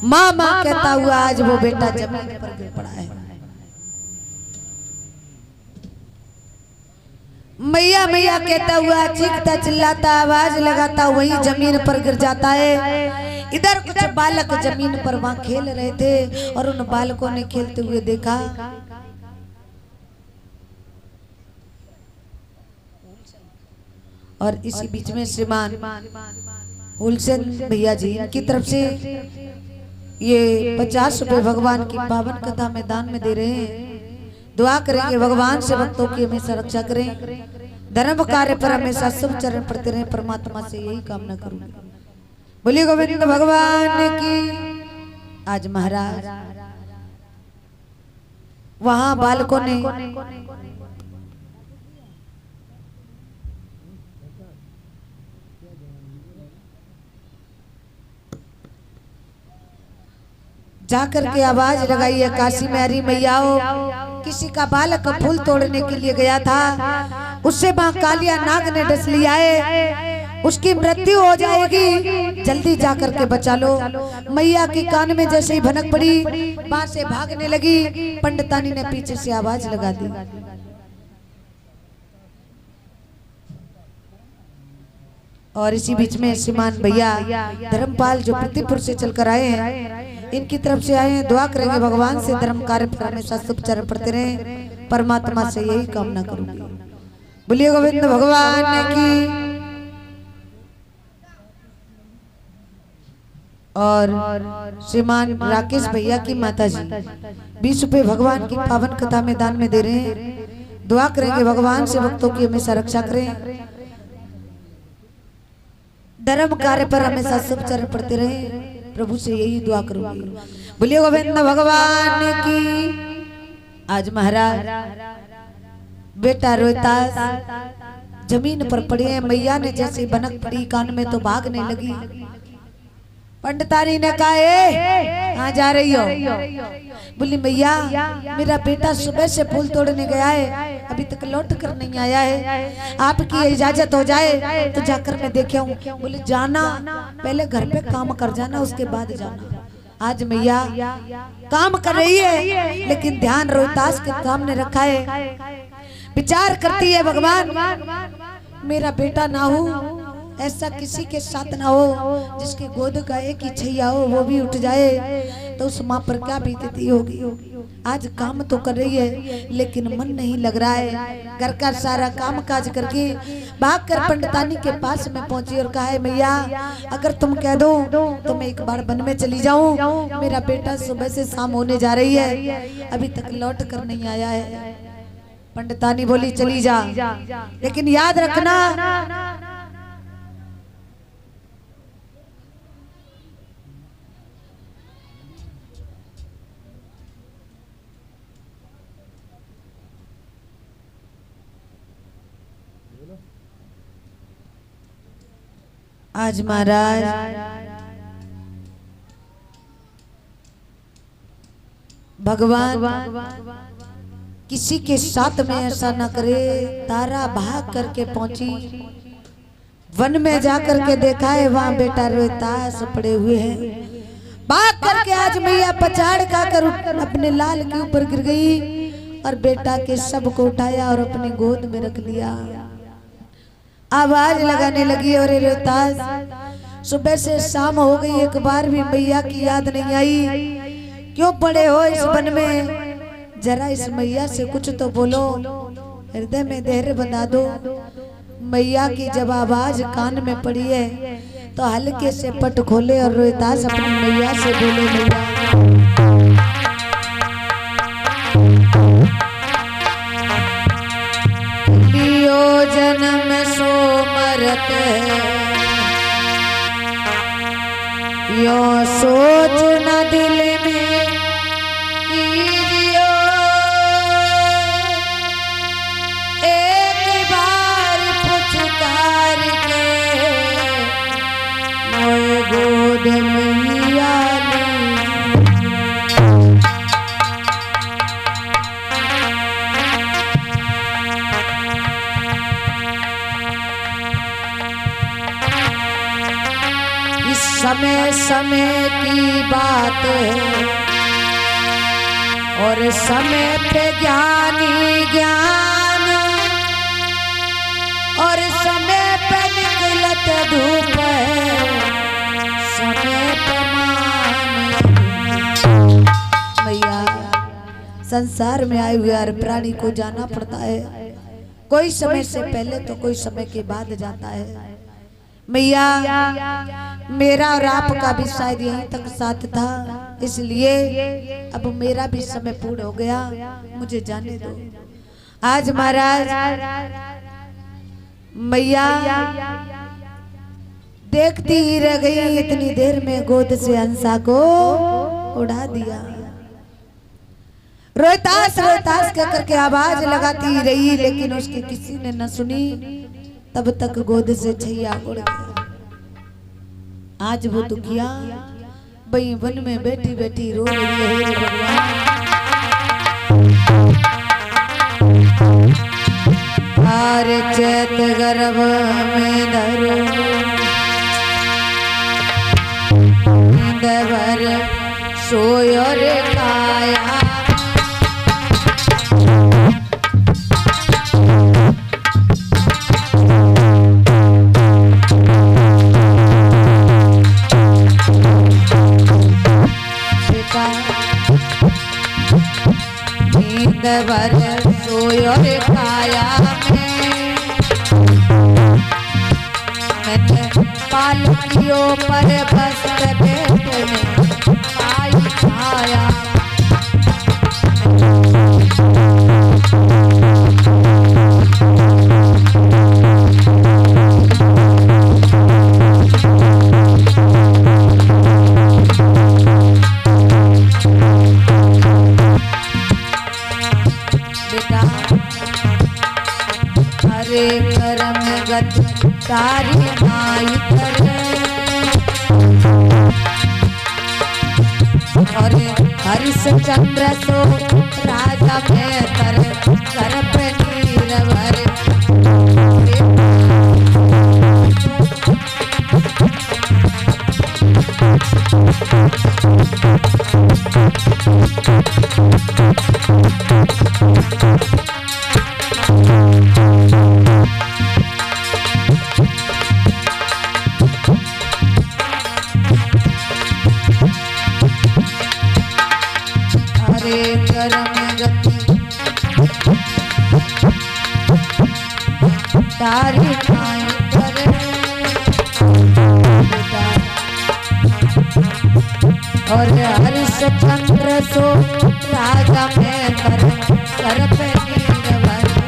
माँ माँ कहता हुआ आज वो बेटा जमीन पर गिर पड़ा है। मैया मैया कहता हुआ चीखता चिल्लाता आवाज लगाता वही जमीन पर गिर जाता है। इधर कुछ बालक जमीन पर वहां खेल रहे थे और उन बालकों ने खेलते हुए देखा और इसी बीच में श्रीमान हुलसेन भैया जी की तरफ से ये 50 रुपए भगवान की पावन कथा में दान में दे रहे हैं। दुआ करेंगे भगवान से भक्तों की हमेशा रक्षा करें, धर्म कार्य पर हमेशा शुभ चरण पड़ते रहे, परमात्मा से यही कामना करूंगी। बोलिए गोविंद भगवान की। आज महाराज वहां बालकों ने जाकर के आवाज लगाई है काशी में हरी मैयाओ। किसी का बालक फूल तोड़ने के लिए गया था, उससे मां कालिया नाग ने डस लिया है, उसकी मृत्यु हो जाएगी, जल्दी जाकर के बचा लो। मैया की कान में जैसे ही भनक पड़ी वहां से भागने लगी। पंडितानी ने पीछे से आवाज लगा दी। और इसी बीच में श्रीमान भैया धर्मपाल जो प्रतिपुर से चलकर आए हैं, इनकी तरफ से आए हैं। दुआ करेंगे भगवान से धर्म कार्य पर हमेशा शुभ चरण पड़ते रहे, परमात्मा से यही कामना करूंगी। बोलिए गोविंद भगवान की। और श्रीमान राकेश भैया की माता जी 20 रुपए भगवान की पावन कथा में दान में दे रहे हैं। दुआ करेंगे भगवान से भक्तों की हमेशा रक्षा करें, धर्म कार्य पर हमेशा शुभ चरण पड़ते रहे, प्रभु से यही दुआ करूंगी। बोलिए गोविंद भगवान की। आज महाराज बेटा रोहतास जमीन पर पड़े हैं। मैया ने जैसे बनक पड़ी कान में तो भागने लगी। पंडितानी ने कहा कहाँ जा रही हो? बोली मैया मेरा बेटा सुबह से फूल तोड़ने गया है, अभी तक लौट कर नहीं आया है, आपकी इजाजत हो जाए तो जाकर मैं देखे हूँ। बोले जाना, पहले घर पे काम कर जाना, उसके बाद जाना। आज मैया काम कर रही है लेकिन ध्यान रोहतास के सामने रखा है। विचार करती है भगवान मेरा बेटा ना हो, ऐसा किसी के साथ ना हो जिसके गोद का एक ही छैया हो वो भी उठ जाए तो उस माँ पर क्या बीतती होगी। आज काम तो कर रही है लेकिन मन नहीं लग रहा है। घर का सारा काम काज करके भागकर पंडितानी के पास में पहुंची और कहा है मैया अगर तुम कह दो तो मैं एक बार वन में चली जाऊं, मेरा बेटा सुबह से शाम होने जा रही है, अभी तक लौट कर नहीं आया है। पंडितानी बोली चली जा, लेकिन याद रखना आज महाराज भगवान किसी के साथ में ऐसा न करे। तारा भाग करके पहुंची, वन में जाकर के देखा है वहां बेटा रोहतास पड़े हुए हैं। भाग करके आज मैया पछाड़ का कर अपने लाल के ऊपर गिर गई और बेटा के सब को उठाया और अपनी गोद में रख लिया। आवाज लगाने लगी और रोहतास सुबह से शाम हो गई, एक बार भी मैया की याद नहीं आई, क्यों पड़े हो इस वन में? जरा इस मैया से कुछ तो बोलो, हृदय में धैर्य बना दो। मैया की जब आवाज कान में पड़ी है तो हल्के से पट खोले और रोहतास अपनी मैया से बोले मैया जन्म सो मरत यो सोच न दिल में कीजियो, एक बार पुचकार के मोए गोद मैया समय समय की बात है और समय पे ज्ञानी ज्ञान और समय पे निकलत धूप है समय पे मान। भैया संसार में आए हुए हर प्राणी को जाना पड़ता है, कोई समय से पहले तो कोई समय के बाद जाता है। मैया मेरा और आपका भी शायद यहीं तक साथ था, इसलिए अब मेरा भी समय पूर्ण हो गया, मुझे जाने दो। आज महाराज मैया देखती ही रह गई, इतनी देर में गोद से हंसा को उड़ा दिया। रोहतास रोहतास कह करके आवाज लगाती रही, लेकिन उसकी किसी ने न सुनी। तब तक गोद से छैया उड़ गया। आज वो दुखिया बई वन में बैठी बैठी रो रही है, हे भगवान हार चैत गर्भ में धरो नींद भर सोयो रे काया। नींद भर सोयो रे काया मैंने पालकियों पर बस बैठने आई छाया। हरे करम गत तारी माई करे और हरिश्चंद्र सो राजा में कर पे नीर भरे। तारी माई करे और हरिश्चंद्र सो राजा में कर पे नीर भरे।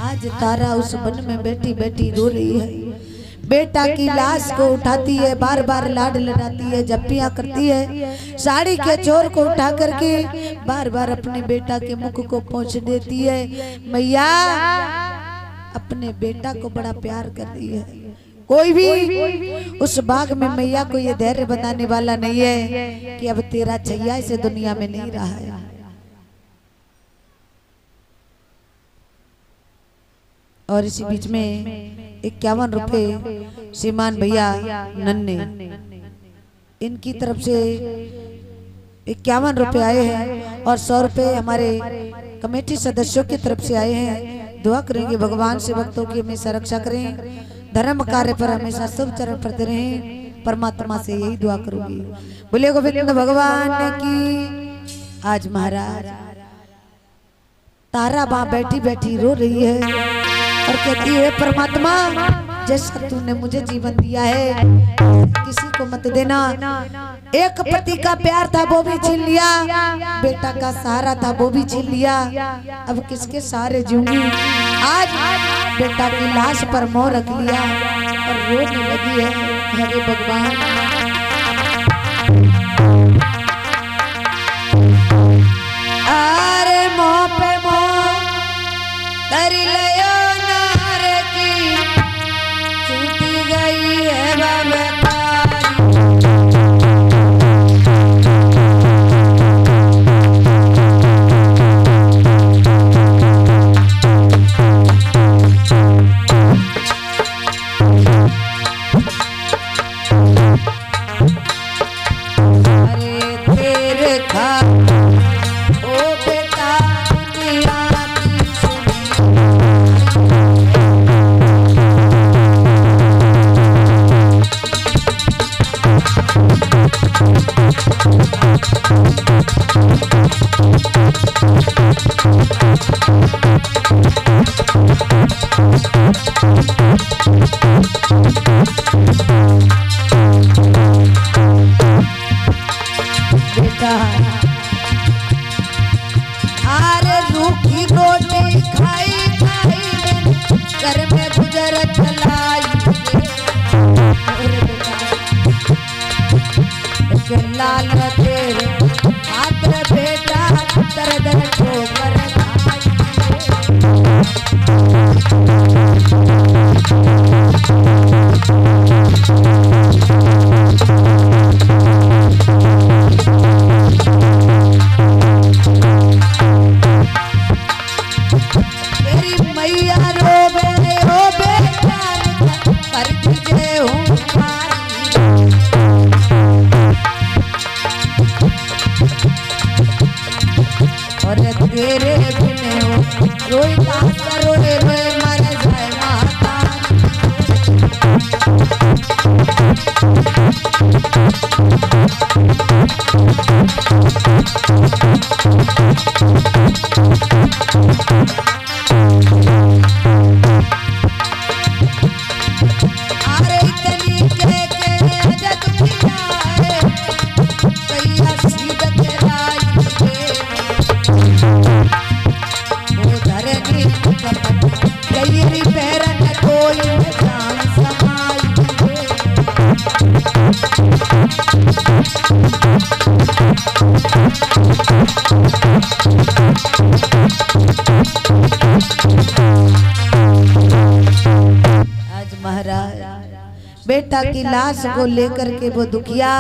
आज तारा उस वन में बैठी बैठी रो रही है, बेटा की लाश को उठाती है, बार बार लाड लड़ाती है, जप्पियां करती है, साड़ी के चोर को उठा करके बार बार अपने बेटा के मुख को पोंछ देती है। मैया अपने बेटा को बड़ा प्यार कर रही है। कोई भी उस बाग में मैया को ये धैर्य बनाने वाला नहीं है कि अब तेरा छैया इस दुनिया में नहीं रहा है। और इसी बीच में 51 रुपए श्रीमान भैया नन्हे, इनकी तरफ से 51 रुपए आए हैं और 100 रुपए हमारे कमेटी सदस्यों की तरफ से आए हैं। दुआ करेंगे भगवान से भक्तों की हमेशा रक्षा करें, धर्म कार्य पर हमेशा शुभ चरण पड़ते रहें, परमात्मा से यही दुआ करूंगी। बोले गोविंद भगवान की। आज महाराज तारा वहां बैठी बैठी रो रही है और कहती है परमात्मा जैसा तूने मुझे जीवन दिया है किसी को मत देना। एक पति का प्यार था वो भी छीन लिया, बेटा का सहारा था वो भी छीन लिया, अब किसके सहारे जीऊंगी। आज बेटा की लाश पर मोह रख लिया और रोने लगी है। हरे भगवान अरे मोह पे मोह तरी लयो नार की छूटी गई है बबकारी। अरे तेरे खा बेटा अरे रूखी रोटी खाई खाई घर में गुजर चलाई के लाल तेरे हाथ बेटा दर्द ठोकर तेरी मैया रोबे पर तुझे हूँ और तेरे बिने रोई रोए रोए मर जाए माता। अरे इतनी के जग पिया कैया सीध के लाई वो धरनी गई पैर न कोई जान समाई। आज महाराज बेटा की लाश को लेकर के वो दुखिया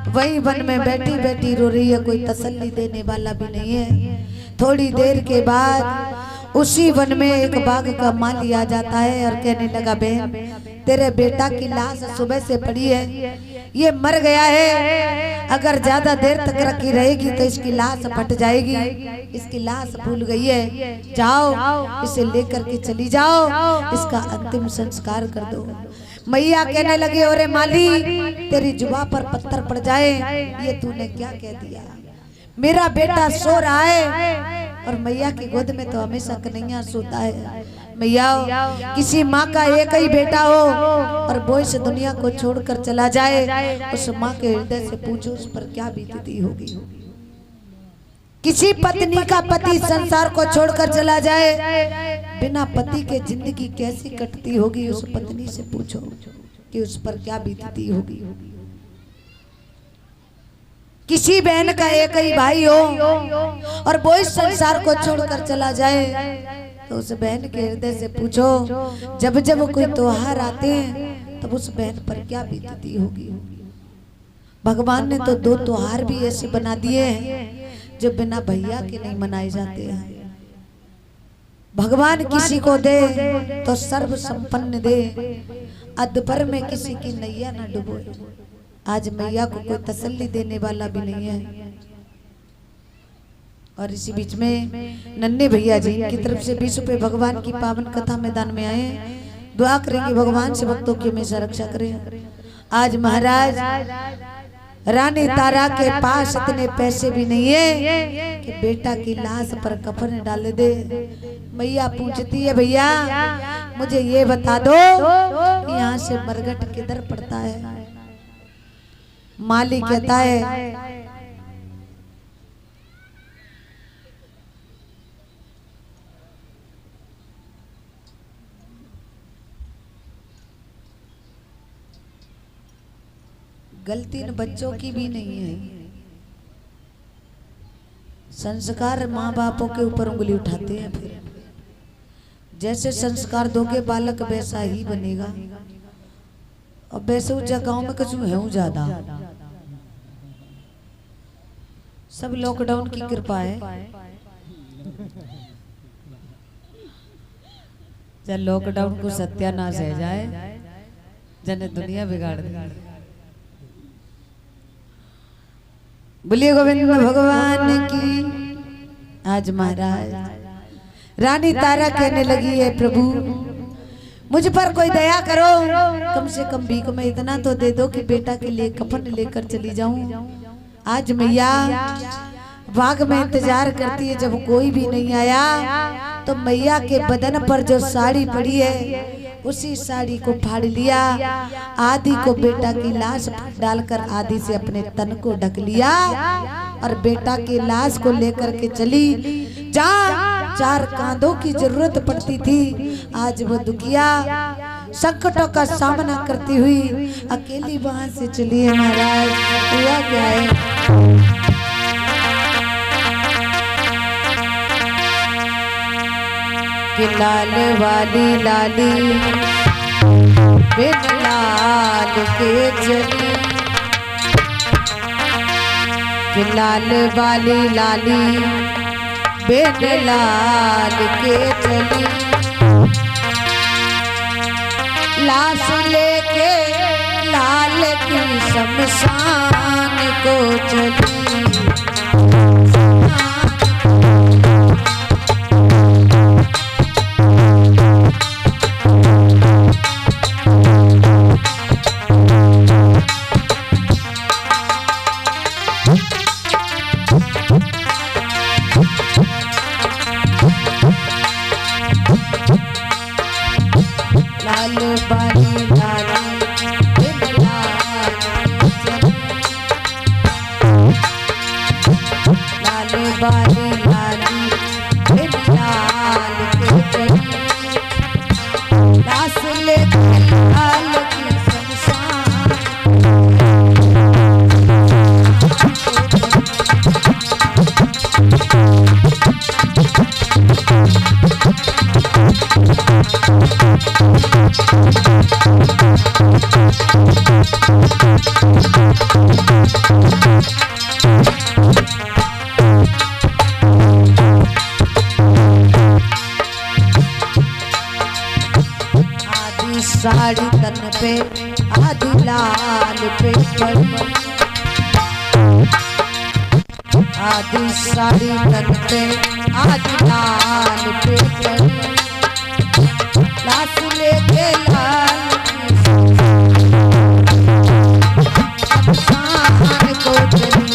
वही वन में बैठी बैठी रो रही है, कोई तसल्ली देने वाला भी नहीं है। थोड़ी देर के बाद उसी वन में एक बाघ का माली आ जाता है और कहने लगा बहन तेरे बेटा की लाश सुबह से पड़ी है, ये मर गया है, अगर ज्यादा देर तक रखी रहेगी तो इसकी लाश फट जाएगी, इसकी लाश भूल गई है, जाओ इसे लेकर के चली जाओ, इसका अंतिम संस्कार कर दो। मैया कहने लगी अरे माली तेरी जुबान पर पत्थर पड़ जाए, ये तूने क्या कह दिया, मेरा बेटा सो रहा है। और मैया की गोद में तो हमेशा कन्हैया सोता है। मैया किसी माँ का एक ही बेटा हो और वो इस दुनिया को छोड़कर चला जाए, उस माँ के हृदय से पूछो उस पर क्या बीतती होगी। किसी पत्नी का पति संसार को छोड़कर चला जाए, बिना पति के जिंदगी कैसी कटती होगी, उस पत्नी से पूछो कि उस पर क्या बीतती होगी। किसी बहन का एक ही भाई हो और वो इस संसार को छोड़कर चला जाए, तो उस बहन के हृदय से पूछो जब जब कोई त्योहार आते हैं तब उस बहन पर क्या बीतती होगी। भगवान ने तो दो त्योहार भी ऐसे बना दिए हैं जो बिना भैया के नहीं मनाए जाते हैं। भगवान किसी को दे तो सर्व संपन्न दे, अधपर में किसी की नैया न डुबोए। आज मैया को कोई तसल्ली देने वाला भी नहीं है। और इसी बीच में नन्हे भैया जी की तरफ से 20 रुपए भगवान की पावन कथा मैदान में आए, दुआ करेंगे भगवान से भक्तों की हमेशा रक्षा करें। आज महाराज रानी तारा के पास इतने पैसे भी नहीं है कि बेटा की लाश पर कफन डाल दे। मैया पूछती है भैया मुझे ये बता दो यहाँ से बरगट किधर पड़ता है। माली कहता है गलती इन बच्चों की भी नहीं है। संस्कार माँ बापों के ऊपर उंगली उठाते हैं, फिर जैसे संस्कार दोगे बालक वैसा ही बनेगा। और वैसे उस जगहों में कुछ है ज्यादा, सब लॉकडाउन की कृपा है। जब लॉकडाउन को सत्यानाश है जाए जने दुनिया बिगाड़ दे। बोलिए गोविंद भगवान की। आज महाराज रानी तारा कहने लगी है प्रभु मुझ पर कोई दया करो, कम से कम भीख में इतना तो दे दो कि बेटा के लिए कफन लेकर चली जाऊं। आज मैया बाग में इंतजार करती है, जब कोई भी नहीं आया तो मैया के बदन पर जो साड़ी पड़ी है उसी साड़ी को फाड़ लिया, आदि को बेटा की लाश डालकर आदि से अपने तन को ढक लिया और बेटा की लाश को लेकर के चली जहाँ 4 कांधों की जरूरत पड़ती थी। आज वो दुखिया संकटों का सामना करती हुई अकेली वहां से चली है। महाराज हुआ क्या है कि लाल वाली लाली बिन लाल के चली, कि लाल वाली लाली बिन लाल के चली, लाश लेके लाल की शमशान को चली। लाल बाली लाली बिन लाल लाल बाली लाली बिन लाल के चली, लाश लेके लाल की शमशान। आदि साड़ी तन पे आदि लाल पे पड़ी, आदि साड़ी तन पे आदि लाल पे पड़ी, लाश लेके लाल की शमशान को चली।